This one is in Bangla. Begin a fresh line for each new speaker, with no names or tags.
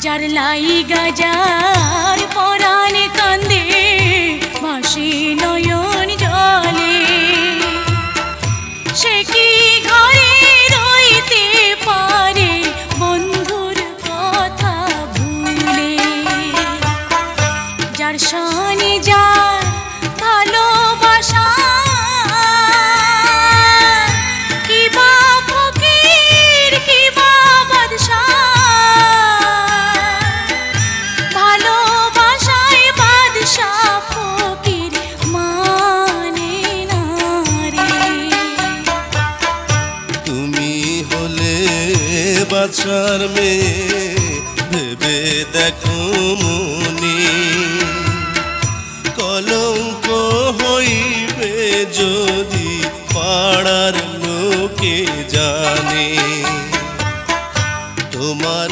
যার লাইগা যার পরাণে কান্দে ভাসে নয়ন জলে, সে কি ঘরে রইতে পারে বন্ধুর কথা ভুলে। যার শানে যার ভালোবাসা কিবা ফকির কিবা বাদশা, ভালোবাসায় বাদশা ফকির মানে না রে।
তুমি হলে বাদশার মেয়ে ভেবে দেখো মনি, কলঙ্ক হইবে যদি পাড়ার লোকে জানে তোমার